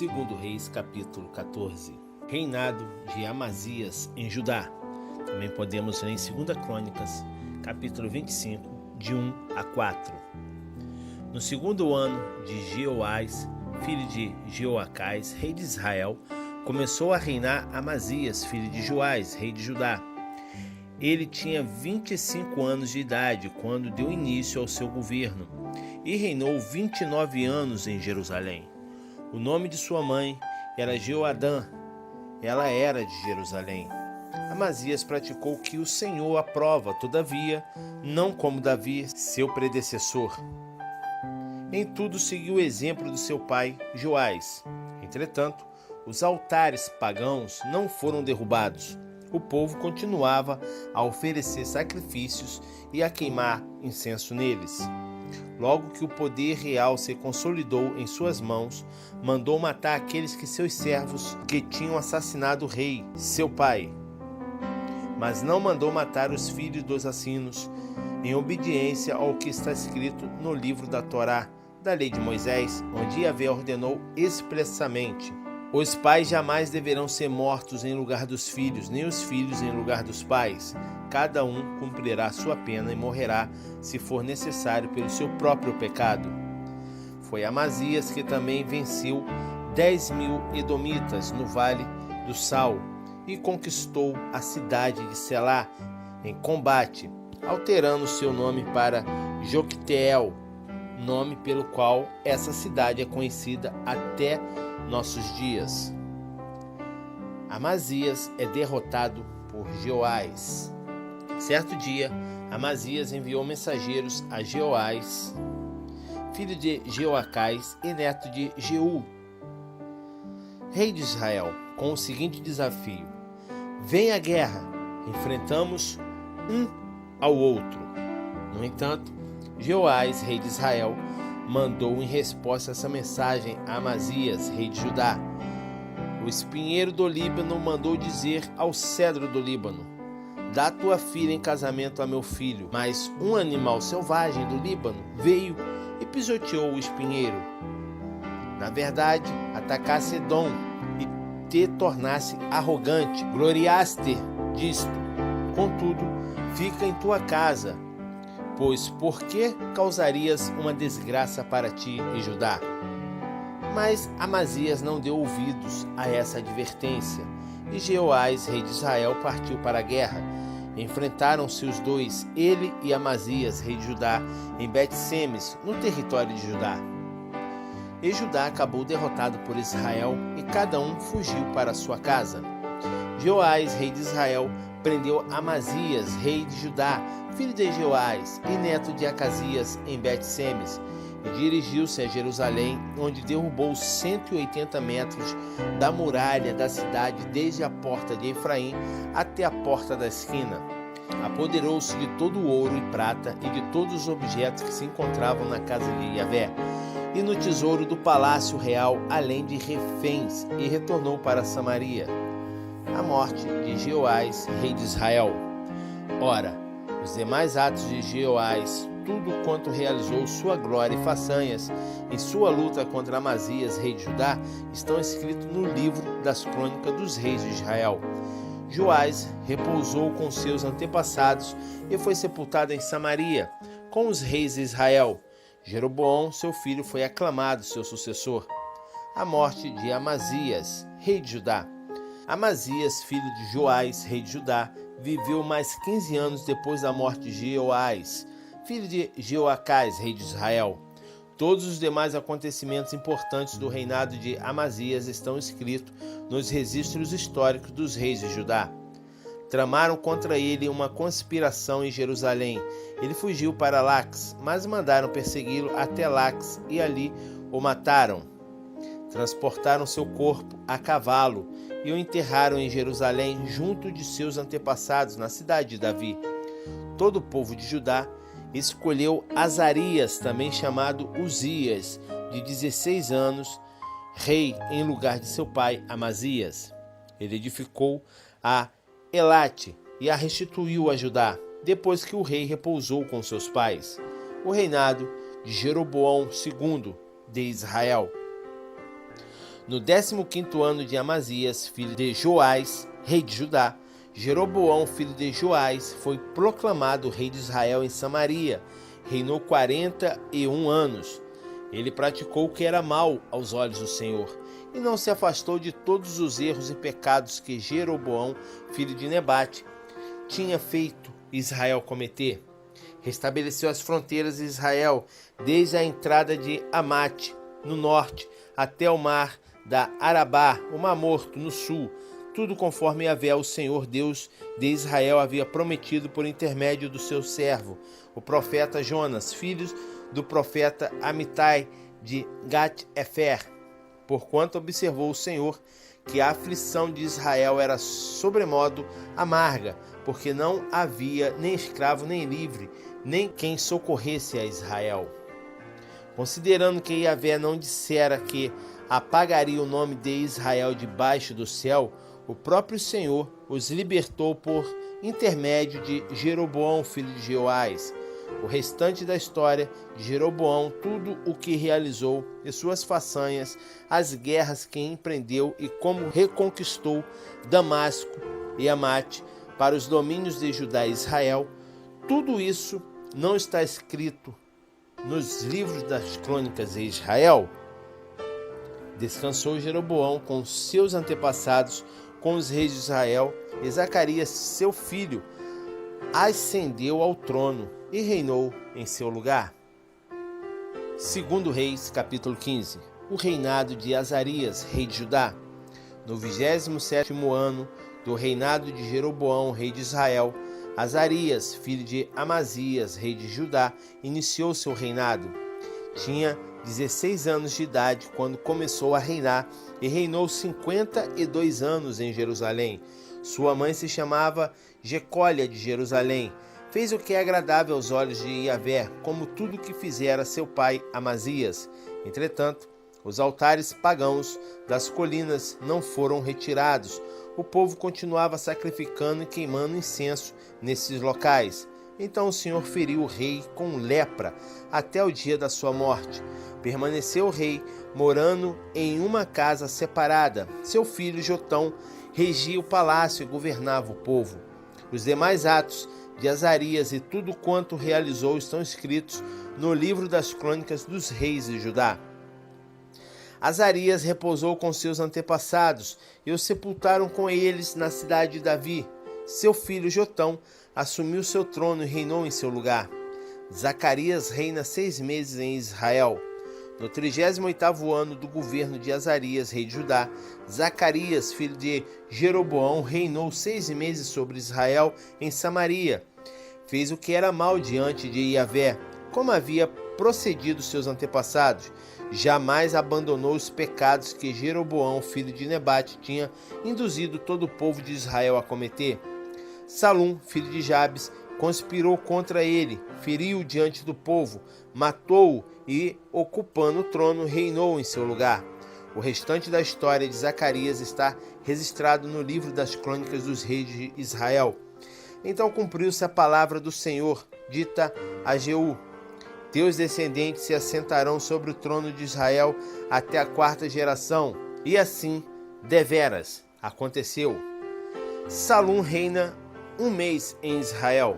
Segundo Reis, capítulo 14. Reinado de Amazias em Judá. Também podemos ler em 2 Crônicas, capítulo 25, de 1 a 4. No segundo ano de Jeoás, filho de Jeoacás, rei de Israel, começou a reinar Amazias, filho de Joás, rei de Judá. Ele tinha 25 anos de idade quando deu início ao seu governo e reinou 29 anos em Jerusalém. O nome de sua mãe era Jeoadã, ela era de Jerusalém. Amazias praticou o que o Senhor aprova, todavia, não como Davi, seu predecessor. Em tudo seguiu o exemplo do seu pai Joás. Entretanto, os altares pagãos não foram derrubados. O povo continuava a oferecer sacrifícios e a queimar incenso neles. Logo que o poder real se consolidou em suas mãos, mandou matar aqueles que seus servos que tinham assassinado o rei, seu pai. Mas não mandou matar os filhos dos assassinos, em obediência ao que está escrito no livro da Torá, da lei de Moisés, onde Yahvé ordenou expressamente: os pais jamais deverão ser mortos em lugar dos filhos, nem os filhos em lugar dos pais. Cada um cumprirá sua pena e morrerá, se for necessário, pelo seu próprio pecado. Foi Amazias que também venceu 10.000 edomitas no vale do Sal e conquistou a cidade de Selá em combate, alterando seu nome para Jocteel, nome pelo qual essa cidade é conhecida até nossos dias. Amazias é derrotado por Jeoás. Certo dia, Amazias enviou mensageiros a Jeoás, filho de Jeoacás e neto de Jeú, rei de Israel, com o seguinte desafio: vem a guerra, enfrentamos um ao outro. No entanto, Jeoás, rei de Israel, mandou em resposta a essa mensagem a Amazias, rei de Judá: o espinheiro do Líbano mandou dizer ao cedro do Líbano: dá tua filha em casamento a meu filho. Mas um animal selvagem do Líbano veio e pisoteou o espinheiro. Na verdade, atacasse Edom e te tornasse arrogante, gloriaste disto. Contudo, fica em tua casa, pois por que causarias uma desgraça para ti e Judá? Mas Amazias não deu ouvidos a essa advertência, e Jeoás, rei de Israel, partiu para a guerra. Enfrentaram-se os dois, ele e Amazias, rei de Judá, em Bet-Semes, no território de Judá. E Judá acabou derrotado por Israel, e cada um fugiu para sua casa. Jeoás, rei de Israel, prendeu Amazias, rei de Judá, filho de Jeoás e neto de Acasias, em Bet-Semes, e dirigiu-se a Jerusalém, onde derrubou 180 metros da muralha da cidade, desde a porta de Efraim até a porta da esquina. Apoderou-se de todo o ouro e prata e de todos os objetos que se encontravam na casa de Yahvé e no tesouro do palácio real, além de reféns, e retornou para Samaria. A morte de Jeoás, rei de Israel. Ora, os demais atos de Jeoás, tudo quanto realizou, sua glória e façanhas em sua luta contra Amazias, rei de Judá, estão escritos no livro das crônicas dos reis de Israel. Joás repousou com seus antepassados e foi sepultado em Samaria, com os reis de Israel. Jeroboão, seu filho, foi aclamado seu sucessor. A morte de Amazias, rei de Judá. Amazias, filho de Joás, rei de Judá, viveu mais 15 anos depois da morte de Jeoás, filho de Jeoacás, rei de Israel. Todos os demais acontecimentos importantes do reinado de Amazias estão escritos nos registros históricos dos reis de Judá. Tramaram contra ele uma conspiração em Jerusalém. Ele fugiu para Laques, mas mandaram persegui-lo até Laques e ali o mataram. Transportaram seu corpo a cavalo e o enterraram em Jerusalém, junto de seus antepassados na cidade de Davi. Todo o povo de Judá escolheu Azarias, também chamado Uzias, de 16 anos, rei em lugar de seu pai Amazias. Ele edificou a Elate e a restituiu a Judá, depois que o rei repousou com seus pais. O reinado de Jeroboão II de Israel. No 15º ano de Amazias, filho de Joás, rei de Judá, Jeroboão, filho de Joás, foi proclamado rei de Israel em Samaria. Reinou 41 anos. Ele praticou o que era mal aos olhos do Senhor, e não se afastou de todos os erros e pecados que Jeroboão, filho de Nebate, tinha feito Israel cometer. Restabeleceu as fronteiras de Israel, desde a entrada de Amate, no norte, até o mar da Arabá, o Mar Morto, no sul, tudo conforme Yahvé, o Senhor Deus de Israel, havia prometido por intermédio do seu servo, o profeta Jonas, filho do profeta Amitai de Gat-Efer, porquanto observou o Senhor que a aflição de Israel era sobremodo amarga, porque não havia nem escravo nem livre, nem quem socorresse a Israel. Considerando que Yahvé não dissera que apagaria o nome de Israel debaixo do céu, o próprio Senhor os libertou por intermédio de Jeroboão, filho de Joás. O restante da história de Jeroboão, tudo o que realizou e suas façanhas, as guerras que empreendeu e como reconquistou Damasco e Amate para os domínios de Judá e Israel, tudo isso não está escrito nos livros das crônicas de Israel? Descansou Jeroboão com seus antepassados, com os reis de Israel, e Zacarias, seu filho, ascendeu ao trono e reinou em seu lugar. 2 Reis, capítulo 15. O reinado de Azarias, rei de Judá. No 27º ano do reinado de Jeroboão, rei de Israel, Azarias, filho de Amazias, rei de Judá, iniciou seu reinado. Tinha 16 anos de idade quando começou a reinar e reinou 52 anos em Jerusalém. Sua mãe se chamava Jecólia de Jerusalém. Fez o que é agradável aos olhos de Yahvé, como tudo que fizera seu pai Amazias. Entretanto, os altares pagãos das colinas não foram retirados. O povo continuava sacrificando e queimando incenso nesses locais. Então o Senhor feriu o rei com lepra até o dia da sua morte. Permaneceu o rei morando em uma casa separada. Seu filho Jotão regia o palácio e governava o povo. Os demais atos de Azarias e tudo quanto realizou estão escritos no livro das crônicas dos reis de Judá. Azarias repousou com seus antepassados e o sepultaram com eles na cidade de Davi. Seu filho Jotão assumiu seu trono e reinou em seu lugar. Zacarias reina 6 meses em Israel. No 38º ano do governo de Azarias, rei de Judá, Zacarias, filho de Jeroboão, reinou 6 meses sobre Israel em Samaria. Fez o que era mal diante de Yahvé, como havia procedido seus antepassados. Jamais abandonou os pecados que Jeroboão, filho de Nebate, tinha induzido todo o povo de Israel a cometer. Salum, filho de Jabes, conspirou contra ele, feriu-o diante do povo, matou-o e, ocupando o trono, reinou em seu lugar. O restante da história de Zacarias está registrado no livro das crônicas dos reis de Israel. Então cumpriu-se a palavra do Senhor, dita a Jeú: teus descendentes se assentarão sobre o trono de Israel até a 4ª geração. E assim, deveras, aconteceu. Salum reina 1 mês em Israel.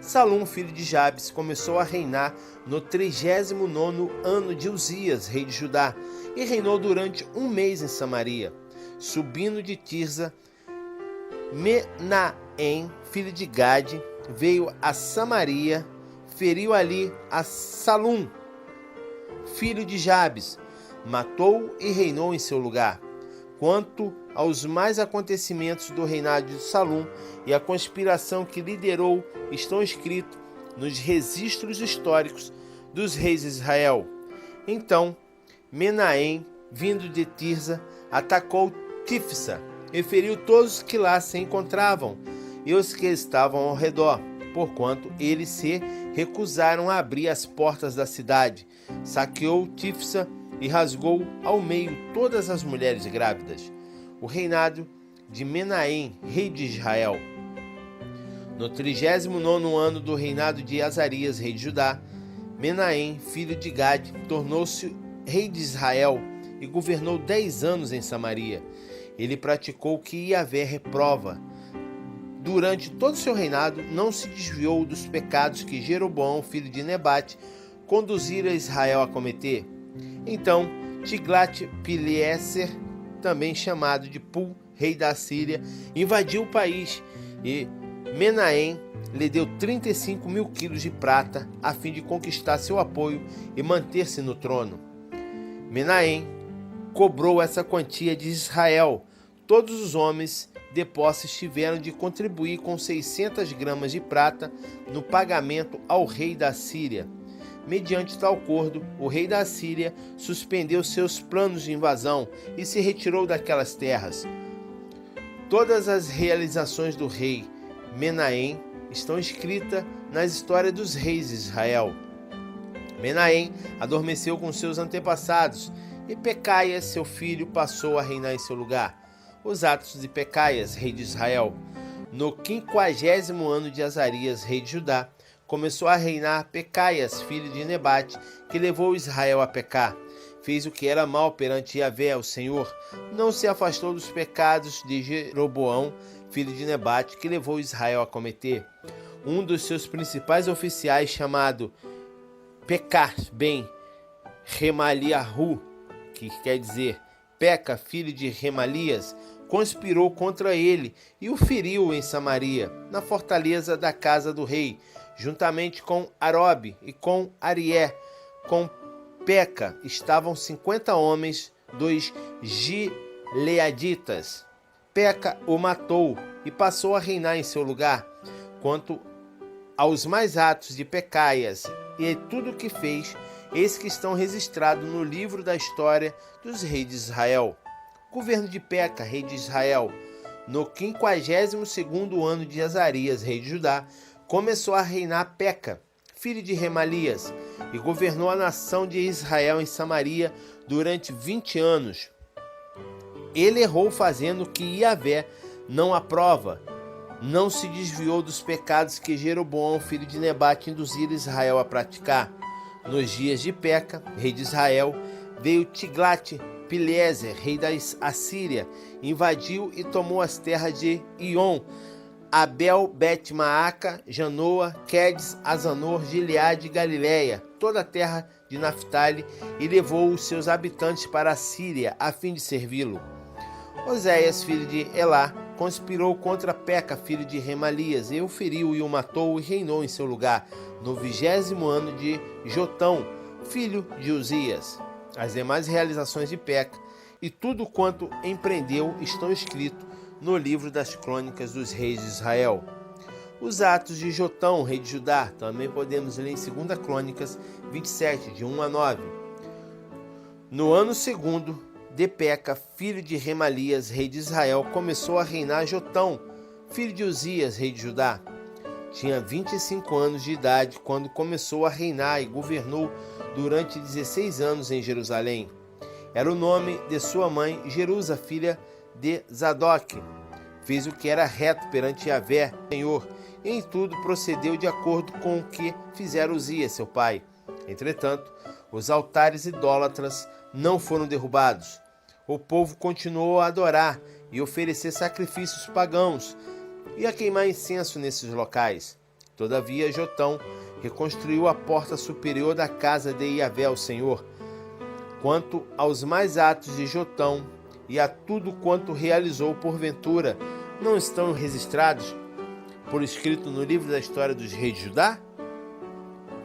Salum, filho de Jabes, começou a reinar no 39º ano de Uzias, rei de Judá, e reinou durante 1 mês em Samaria. Subindo de Tirza, Menahem, filho de Gade, veio a Samaria, feriu ali a Salum, filho de Jabes, matou e reinou em seu lugar. Quanto aos mais acontecimentos do reinado de Salum e a conspiração que liderou, estão escritos nos registros históricos dos reis de Israel. Então, Menahem, vindo de Tirza, atacou Tifsa e feriu todos os que lá se encontravam e os que estavam ao redor, porquanto eles se recusaram a abrir as portas da cidade. Saqueou Tifsa e rasgou ao meio todas as mulheres grávidas. O reinado de Menahem, rei de Israel. No 39º ano do reinado de Azarias, rei de Judá, Menahem, filho de Gade, tornou-se rei de Israel e governou 10 anos em Samaria. Ele praticou o que Yahvé reprova. Durante todo o seu reinado, não se desviou dos pecados que Jeroboão, filho de Nebate, conduzira Israel a cometer. Então, Tiglat-Pileser, também chamado de Pul, rei da Assíria, invadiu o país e Menahem lhe deu 35 mil quilos de prata a fim de conquistar seu apoio e manter-se no trono. Menahem cobrou essa quantia de Israel. Todos os homens de posse tiveram de contribuir com 600 gramas de prata no pagamento ao rei da Síria. Mediante tal acordo, o rei da Assíria suspendeu seus planos de invasão e se retirou daquelas terras. Todas as realizações do rei Menahem estão escritas nas histórias dos reis de Israel. Menahem adormeceu com seus antepassados e Pecaias, seu filho, passou a reinar em seu lugar. Os atos de Pecaias, rei de Israel. No 50º ano de Azarias, rei de Judá, começou a reinar Pecaias, filho de Nebate, que levou Israel a pecar. Fez o que era mal perante Yahvé, o Senhor. Não se afastou dos pecados de Jeroboão, filho de Nebate, que levou Israel a cometer. Um dos seus principais oficiais, chamado Pekah ben Remaliahu, que quer dizer Peca, filho de Remalias, conspirou contra ele e o feriu em Samaria, na fortaleza da casa do rei, juntamente com Arobe e com Arié. Com Peca estavam 50 homens dos gileaditas. Peca o matou e passou a reinar em seu lugar. Quanto aos mais atos de Pecaias e tudo o que fez, eis que estão registrados no livro da história dos reis de Israel. Governo de Peca, rei de Israel. No 52º ano de Azarias, rei de Judá, começou a reinar Peca, filho de Remalias, e governou a nação de Israel em Samaria durante 20 anos. Ele errou fazendo o que Yahvé não aprova. Não se desviou dos pecados que Jeroboão, filho de Nebate, induzira Israel a praticar. Nos dias de Peca, rei de Israel, veio Tiglat-Pileser, rei da Assíria, invadiu e tomou as terras de Ion, Abel, Bet-Maaca, Janoa, Quedes, Azanor, Gileade e Galileia, toda a terra de Naphtali, e levou os seus habitantes para a Síria, a fim de servi-lo. Oséias, filho de Elá, conspirou contra Peca, filho de Remalias, e o feriu e o matou e reinou em seu lugar, no 20º ano de Jotão, filho de Uzias. As demais realizações de Peca e tudo quanto empreendeu estão escritos no livro das crônicas dos reis de Israel. Os atos de Jotão, rei de Judá, também podemos ler em 2 Crônicas 27, de 1 a 9. No ano segundo de Peca, filho de Remalias, rei de Israel, começou a reinar Jotão, filho de Uzias, rei de Judá. Tinha 25 anos de idade quando começou a reinar e governou durante 16 anos em Jerusalém. Era o nome de sua mãe, Jerusa, filha de Zadok. Fez o que era reto perante Yahvé, Senhor, e em tudo procedeu de acordo com o que fizera Uzias, seu pai. Entretanto, os altares idólatras não foram derrubados. O povo continuou a adorar e oferecer sacrifícios pagãos e a queimar incenso nesses locais. Todavia, Jotão reconstruiu a porta superior da casa de Yahvé, o Senhor. Quanto aos mais atos de Jotão e a tudo quanto realizou porventura, não estão registrados por escrito no livro da história dos reis de Judá?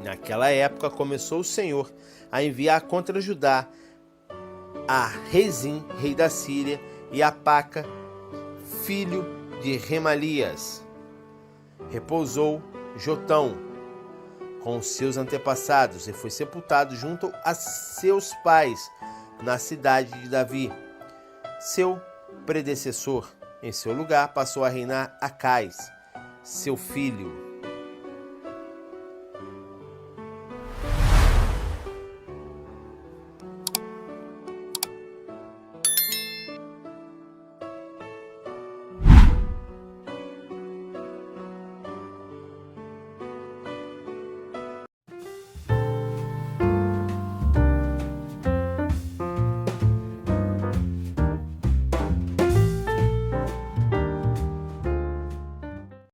Naquela época começou o Senhor a enviar contra Judá a Rezim, rei da Síria, e a Paca, filho de Remalias. Repousou Jotão com seus antepassados e foi sepultado junto a seus pais na cidade de Davi. Seu predecessor, em seu lugar, passou a reinar Acais, seu filho.